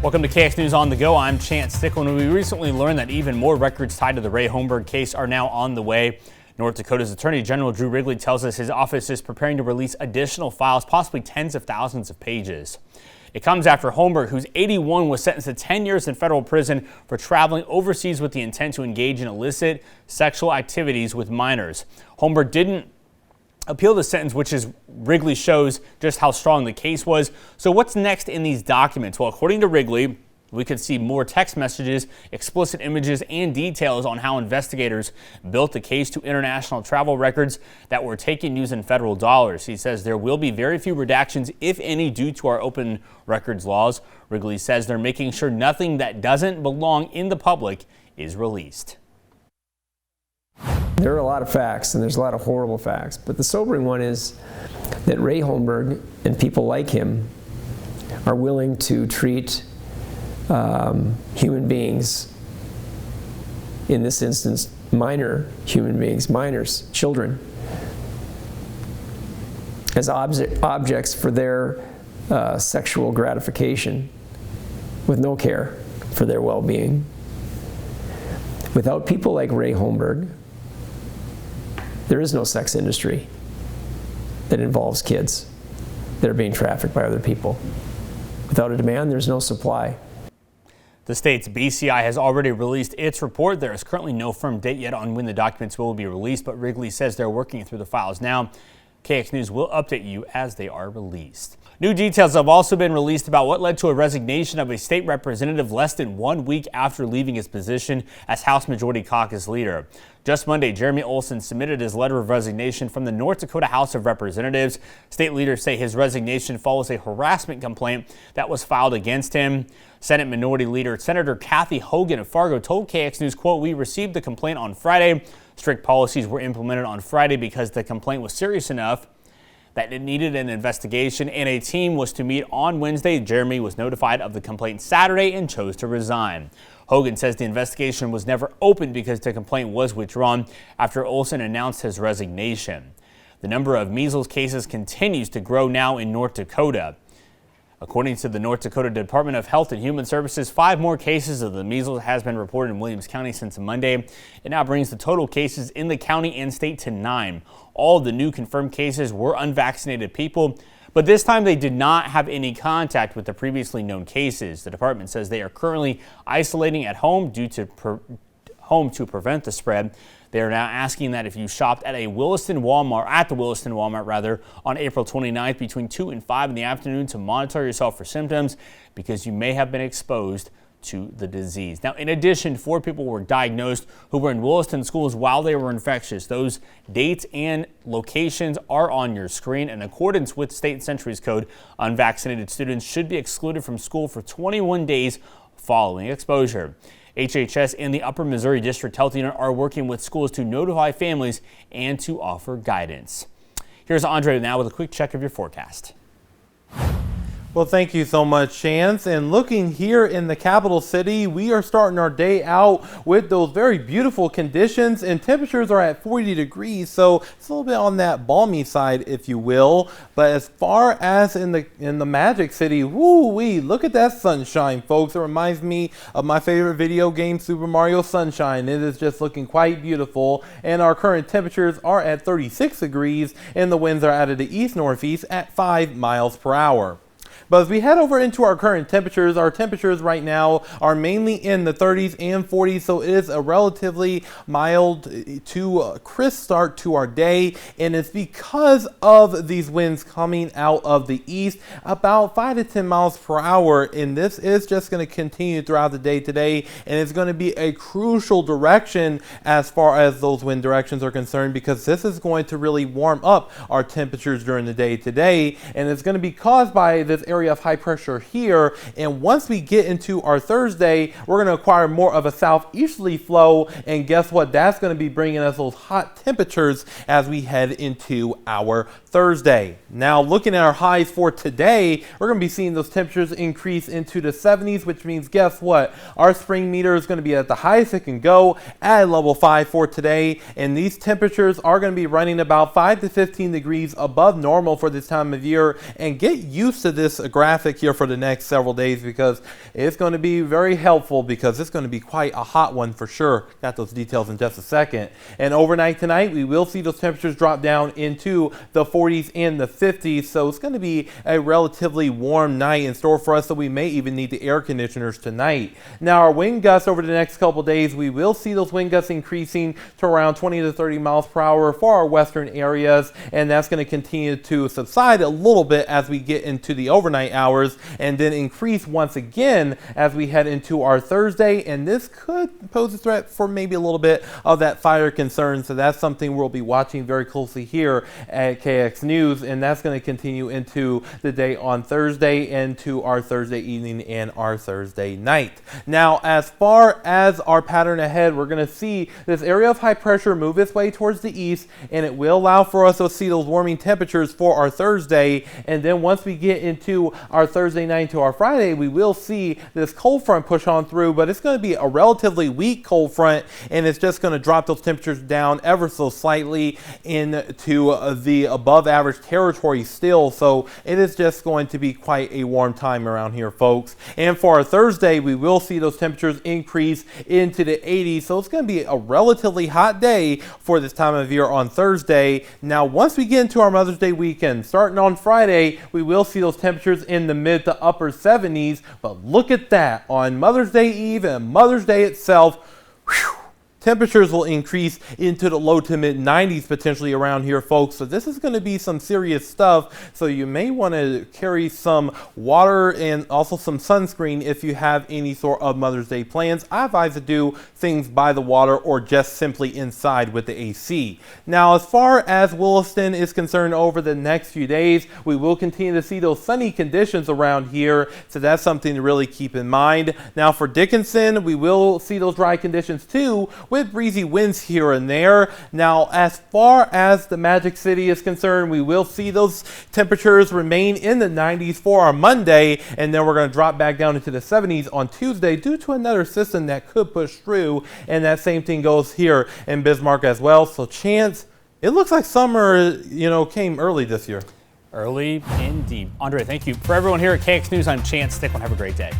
Welcome to KX News on the Go. I'm Chance Thicklin. We recently learned that even more records tied to the Ray Holmberg case are now on the way. North Dakota's Attorney General Drew Wrigley tells us his office is preparing to release additional files, possibly tens of thousands of pages. It comes after Holmberg, who's 81, was sentenced to 10 years in federal prison for traveling overseas with the intent to engage in illicit sexual activities with minors. Holmberg didn't appeal the sentence, which is Wrigley shows just how strong the case was. So what's next in these documents? Well, according to Wrigley, we could see more text messages, explicit images, and details on how investigators built the case to international travel records that were taken using federal dollars. He says there will be very few redactions, if any, due to our open records laws. Wrigley says they're making sure nothing that doesn't belong in the public is released. There are a lot of facts, and there's a lot of horrible facts, but the sobering one is that Ray Holmberg and people like him are willing to treat human beings, in this instance minor human beings, minors, children, as objects for their sexual gratification with no care for their well-being. Without people like Ray Holmberg, there is no sex industry that involves kids that are being trafficked by other people. Without a demand, there's no supply. The state's BCI has already released its report. There is currently no firm date yet on when the documents will be released, but Wrigley says they're working through the files now. KX News will update you as they are released. New details have also been released about what led to a resignation of a state representative less than 1 week after leaving his position as House Majority Caucus leader. Just Monday, Jeremy Olson submitted his letter of resignation from the North Dakota House of Representatives. State leaders say his resignation follows a harassment complaint that was filed against him. Senate Minority Leader Senator Kathy Hogan of Fargo told KX News, quote, "We received the complaint on Friday. Strict policies were implemented on Friday because the complaint was serious enough that it needed an investigation, and a team was to meet on Wednesday. Jeremy was notified of the complaint Saturday and chose to resign." Hogan says the investigation was never opened because the complaint was withdrawn after Olson announced his resignation. The number of measles cases continues to grow now in North Dakota. According to the North Dakota Department of Health and Human Services, 5 more cases of the measles has been reported in Williams County since Monday. It now brings the total cases in the county and state to 9. All of the new confirmed cases were unvaccinated people, but this time they did not have any contact with the previously known cases. The department says they are currently isolating at home to prevent the spread. They are now asking that if you shopped at the Williston Walmart on April 29th between 2 and 5 in the afternoon to monitor yourself for symptoms because you may have been exposed to the disease. Now, in addition, 4 people were diagnosed who were in Williston schools while they were infectious. Those dates and locations are on your screen. In accordance with State Century's code, unvaccinated students should be excluded from school for 21 days following exposure. HHS and the Upper Missouri District Health Unit are working with schools to notify families and to offer guidance. Here's Andre now with a quick check of your forecast. Well, thank you so much, Chance. And looking here in the capital city, we are starting our day out with those very beautiful conditions, and temperatures are at 40 degrees, so it's a little bit on that balmy side, if you will. But as far as in the Magic City, woo-wee, look at that sunshine, folks. It reminds me of my favorite video game, Super Mario Sunshine. It is just looking quite beautiful, and our current temperatures are at 36 degrees, and the winds are out of the east-northeast at 5 miles per hour. But as we head over into our current temperatures, our temperatures right now are mainly in the 30s and 40s, so it is a relatively mild to crisp start to our day, and it's because of these winds coming out of the east about 5 to 10 miles per hour, and this is just going to continue throughout the day today, and it's going to be a crucial direction as far as those wind directions are concerned, because this is going to really warm up our temperatures during the day today, and it's going to be caused by this area of high pressure here, and once we get into our Thursday, we're going to acquire more of a southeasterly flow, and guess what? That's going to be bringing us those hot temperatures as we head into our Thursday. Now, looking at our highs for today, we're going to be seeing those temperatures increase into the 70s, which means guess what? Our spring meter is going to be at the highest it can go at level 5 for today, and these temperatures are going to be running about 5 to 15 degrees above normal for this time of year. And get used to this graphic here for the next several days, because it's going to be very helpful, because it's going to be quite a hot one for sure. Got those details in just a second. And overnight tonight, we will see those temperatures drop down into the 40s and the 50s, so it's going to be a relatively warm night in store for us, so we may even need the air conditioners tonight. Now, our wind gusts over the next couple days, we will see those wind gusts increasing to around 20 to 30 miles per hour for our western areas, and that's going to continue to subside a little bit as we get into the overnight hours, and then increase once again as we head into our Thursday. And this could pose a threat for maybe a little bit of that fire concern, so that's something we'll be watching very closely here at KX News, and that's going to continue into the day on Thursday and to our Thursday evening and our Thursday night. Now, as far as our pattern ahead, we're going to see this area of high pressure move its way towards the east, and it will allow for us to see those warming temperatures for our Thursday. And then once we get into our Thursday night to our Friday, we will see this cold front push on through, but it's going to be a relatively weak cold front, and it's just going to drop those temperatures down ever so slightly into the above average territory still. So it is just going to be quite a warm time around here, folks. And for our Thursday, we will see those temperatures increase into the 80s. So it's going to be a relatively hot day for this time of year on Thursday. Now, once we get into our Mother's Day weekend, starting on Friday, we will see those temperatures in the mid to upper 70s. But look at that, on Mother's Day Eve and Mother's Day itself, whew, temperatures will increase into the low to mid 90s potentially around here, folks. So this is going to be some serious stuff. So you may want to carry some water and also some sunscreen if you have any sort of Mother's Day plans. I advise to do things by the water or just simply inside with the AC. Now, as far as Williston is concerned, over the next few days, we will continue to see those sunny conditions around here. So that's something to really keep in mind. Now, for Dickinson, we will see those dry conditions too, with breezy winds here and there. Now, as far as the Magic City is concerned, we will see those temperatures remain in the 90s for our Monday, and then we're going to drop back down into the 70s on Tuesday due to another system that could push through, and that same thing goes here in Bismarck as well. So, Chance, it looks like summer, came early this year. Early indeed. Andre, thank you. For everyone here at KX News, I'm Chance Stickland. Have a great day.